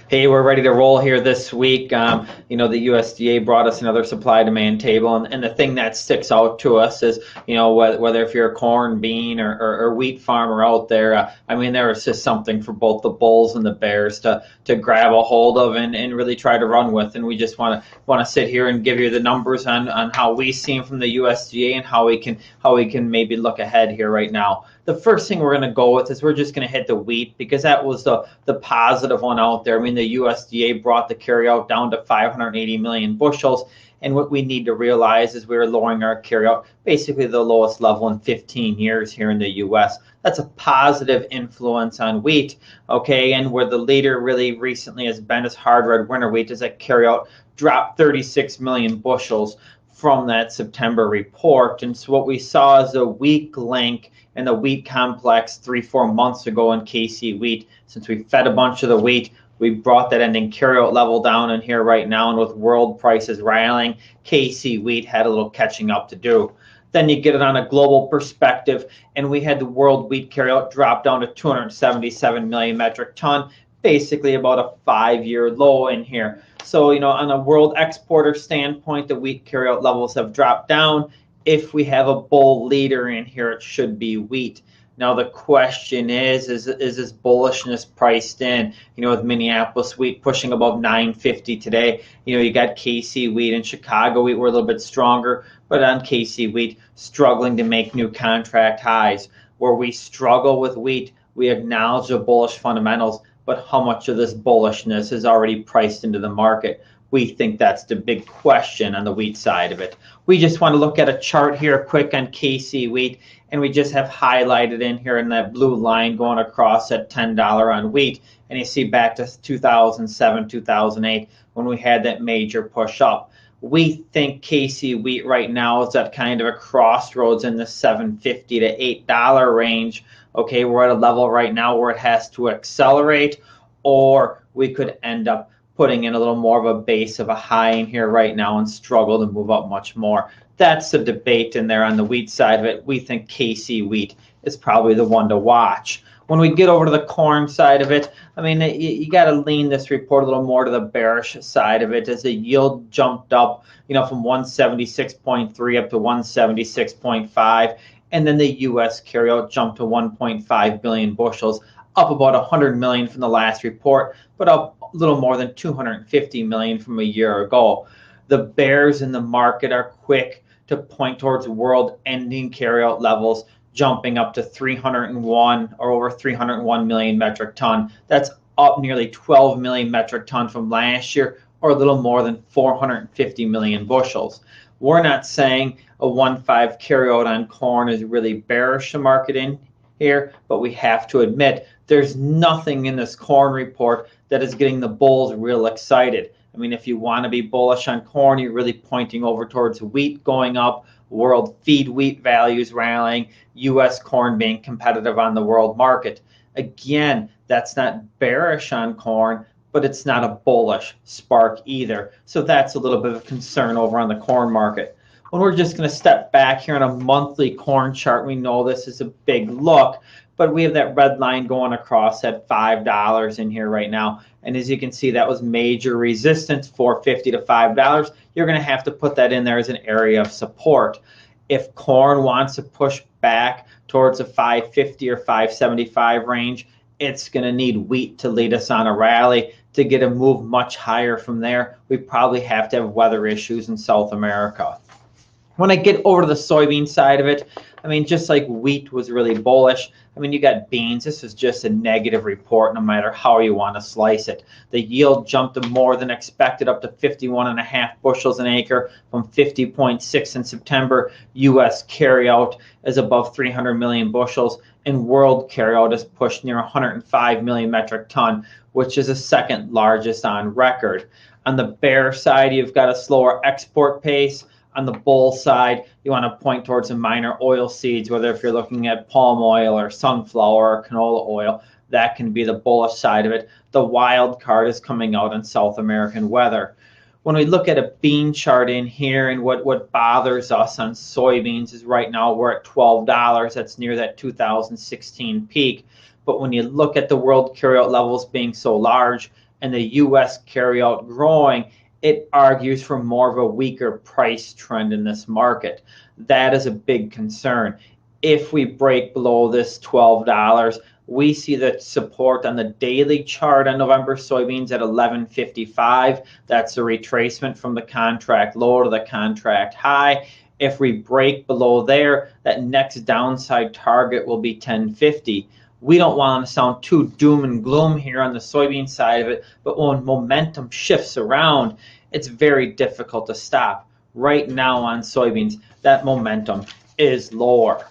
Hey, we're ready to roll here this week. The USDA brought us another supply-demand table, and the thing that sticks out to us is, whether if you're a corn, bean, or wheat farmer out there, there is just something for both the bulls and the bears to grab a hold of and really try to run with. And we just want to sit here and give you the numbers on how we see them from the USDA and how we can maybe look ahead here right now. The first thing we're going to go with is we're just going to hit the wheat, because that was the positive one out there. The USDA brought the carryout down to 580 million bushels. And what we need to realize is we're lowering our carryout basically the lowest level in 15 years here in the U.S. That's a positive influence on wheat, okay? And where the leader really recently has been is hard red winter wheat, is that carryout dropped 36 million bushels from that September report. And so what we saw is a weak link in the wheat complex 3-4 months ago in KC wheat. Since we fed a bunch of the wheat, we brought that ending carryout level down in here right now, and with world prices rallying, KC wheat had a little catching up to do. Then you get it on a global perspective, and we had the world wheat carryout drop down to 277 million metric ton, basically about a 5-year low in here. So, on a world exporter standpoint, the wheat carryout levels have dropped down. If we have a bull leader in here, it should be wheat. Now the question is this bullishness priced in? With Minneapolis wheat pushing above 950 today, you got KC wheat and Chicago wheat were a little bit stronger, but on KC wheat struggling to make new contract highs. Where we struggle with wheat, we acknowledge the bullish fundamentals, but how much of this bullishness is already priced into the market? We think that's the big question on the wheat side of it. We just want to look at a chart here quick on KC wheat, and we just have highlighted in here in that blue line going across at $10 on wheat. And you see back to 2007, 2008 when we had that major push up. We think KC wheat right now is at kind of a crossroads in the $7.50 to $8 range. Okay, we're at a level right now where it has to accelerate, or we could end up putting in a little more of a base of a high in here right now and struggle to move up much more. That's the debate in there on the wheat side of it. We think KC wheat is probably the one to watch. When we get over to the corn side of it, you got to lean this report a little more to the bearish side of it, as the yield jumped up, from 176.3 up to 176.5, and then the U.S. carryout jumped to 1.5 billion bushels, up about 100 million from the last report, but up a little more than 250 million from a year ago. The bears in the market are quick to point towards world ending carryout levels jumping up to 301 or over 301 million metric ton. That's up nearly 12 million metric ton from last year, or a little more than 450 million bushels. We're not saying a 1.5 carryout on corn is really bearish the market in here, but we have to admit there's nothing in this corn report that is getting the bulls real excited. If you want to be bullish on corn, you're really pointing over towards wheat going up, world feed wheat values rallying, U.S. corn being competitive on the world market. Again, that's not bearish on corn, but it's not a bullish spark either. So that's a little bit of concern over on the corn market. When we're just going to step back here on a monthly corn chart, we know this is a big look, but we have that red line going across at $5 in here right now. And as you can see, that was major resistance, $4.50 to $5. You're going to have to put that in there as an area of support. If corn wants to push back towards a $5.50 or $5.75 range, it's going to need wheat to lead us on a rally. To get a move much higher from there, we probably have to have weather issues in South America. When I get over to the soybean side of it, just like wheat was really bullish, you got beans. This is just a negative report no matter how you want to slice it. The yield jumped to more than expected, up to 51.5 bushels an acre from 50.6 in September. U.S. carryout is above 300 million bushels, and world carryout is pushed near 105 million metric ton, which is the second largest on record. On the bear side, you've got a slower export pace. On the bull side, you want to point towards some minor oil seeds, whether if you're looking at palm oil or sunflower or canola oil, that can be the bullish side of it. The wild card is coming out in South American weather. When we look at a bean chart in here, and what bothers us on soybeans is right now we're at $12. That's near that 2016 peak. But when you look at the world carryout levels being so large, and the U.S. carryout growing, it argues for more of a weaker price trend in this market. That is a big concern. If we break below this $12, we see that support on the daily chart on November soybeans at 11.55. That's a retracement from the contract low to the contract high. If we break below there, that next downside target will be 10.50. We don't want to sound too doom and gloom here on the soybean side of it, but when momentum shifts around, it's very difficult to stop. Right now on soybeans, that momentum is lower.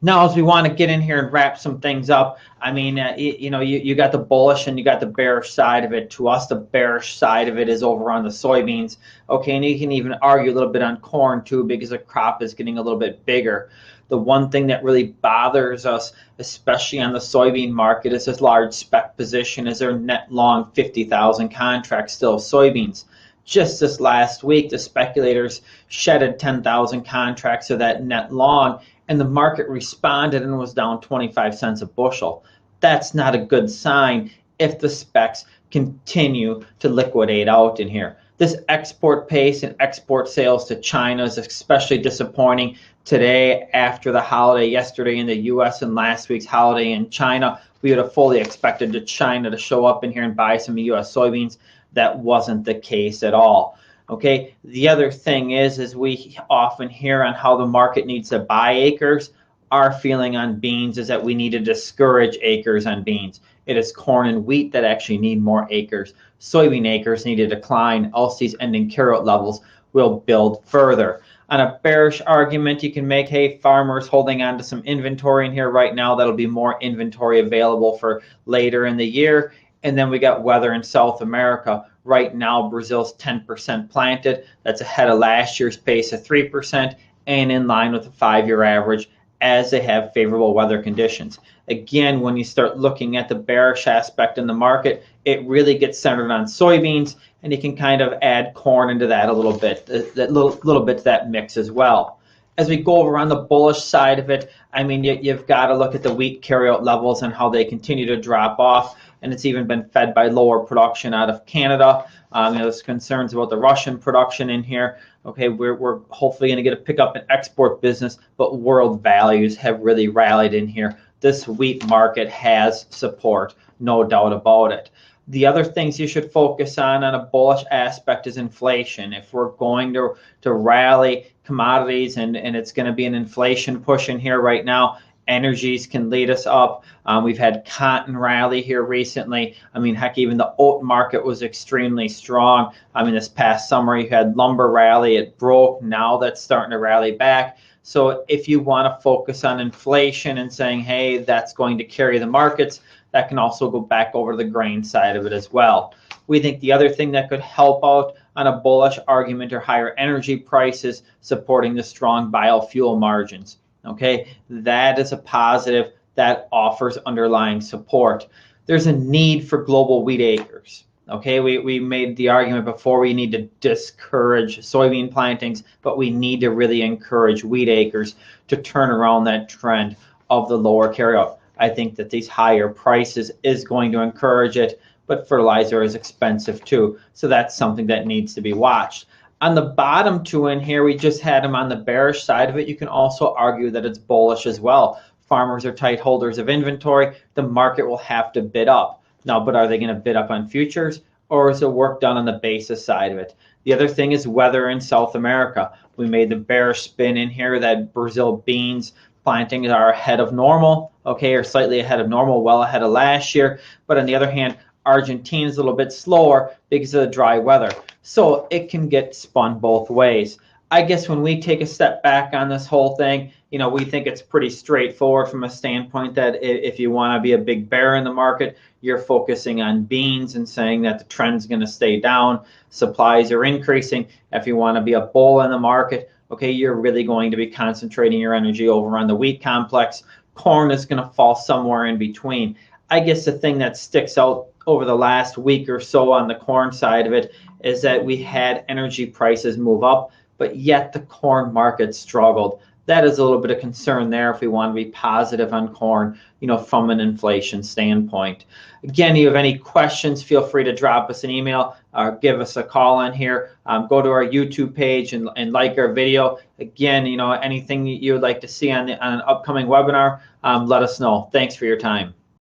Now, as we want to get in here and wrap some things up, I mean, you got the bullish and you got the bearish side of it. To us, the bearish side of it is over on the soybeans. Okay, and you can even argue a little bit on corn too, because the crop is getting a little bit bigger. The one thing that really bothers us, especially on the soybean market, is this large spec position, is their net long 50,000 contracts still soybeans. Just this last week, the speculators shedded 10,000 contracts of that net long, and the market responded and was down 25 cents a bushel. That's not a good sign if the specs continue to liquidate out in here. This export pace and export sales to China is especially disappointing today after the holiday yesterday in the U.S. and last week's holiday in China. We would have fully expected China to show up in here and buy some U.S. soybeans. That wasn't the case at all. Okay, the other thing is we often hear on how the market needs to buy acres. Our feeling on beans is that we need to discourage acres on beans. It is corn and wheat that actually need more acres. Soybean acres need to decline, else these ending carryout levels will build further. On a bearish argument, you can make, hey, farmers holding on to some inventory in here right now. That'll be more inventory available for later in the year. And then we got weather in South America. Right now, Brazil's 10% planted. That's ahead of last year's pace of 3% and in line with the 5-year average as they have favorable weather conditions. Again, when you start looking at the bearish aspect in the market, it really gets centered on soybeans, and you can kind of add corn into that a little bit, that little bit to that mix as well. As we go over on the bullish side of it, I mean, you've got to look at the wheat carryout levels and how they continue to drop off. And it's even been fed by lower production out of Canada. There's concerns about the Russian production in here. Okay, we're hopefully going to get a pickup in export business, but world values have really rallied in here. This wheat market has support, no doubt about it. The other things you should focus on a bullish aspect is inflation. If we're going to rally commodities and it's going to be an inflation push in here right now, energies can lead us up. We've had cotton rally here recently. I mean, heck, even the oat market was extremely strong. I mean, this past summer you had lumber rally. It broke. Now that's starting to rally back. So if you want to focus on inflation and saying, hey, that's going to carry the markets, that can also go back over the grain side of it as well. We think the other thing that could help out on a bullish argument are higher energy prices supporting the strong biofuel margins. Okay, that is a positive that offers underlying support. There's a need for global wheat acres. Okay, we made the argument before we need to discourage soybean plantings, but we need to really encourage wheat acres to turn around that trend of the lower carryout. I think that these higher prices is going to encourage it, but fertilizer is expensive too. So that's something that needs to be watched. On the bottom two in here, we just had them on the bearish side of it. You can also argue that it's bullish as well. Farmers are tight holders of inventory. The market will have to bid up. Now, but are they going to bid up on futures, or is the work done on the basis side of it? The other thing is weather in South America. We made the bearish spin in here that Brazil beans plantings are ahead of normal, okay, or slightly ahead of normal, well ahead of last year. But on the other hand, Argentina is a little bit slower because of the dry weather. So it can get spun both ways. I guess when we take a step back on this whole thing, we think it's pretty straightforward from a standpoint that if you want to be a big bear in the market, you're focusing on beans and saying that the trend's going to stay down, supplies are increasing. If you want to be a bull in the market, okay, you're really going to be concentrating your energy over on the wheat complex. Corn is going to fall somewhere in between. I guess the thing that sticks out over the last week or so on the corn side of it is that we had energy prices move up, but yet the corn market struggled. that is a little bit of concern there if we want to be positive on corn, from an inflation standpoint. Again, if you have any questions, feel free to drop us an email or give us a call on here. Go to our YouTube page and like our video. Again, anything you would like to see on an upcoming webinar, let us know. Thanks for your time.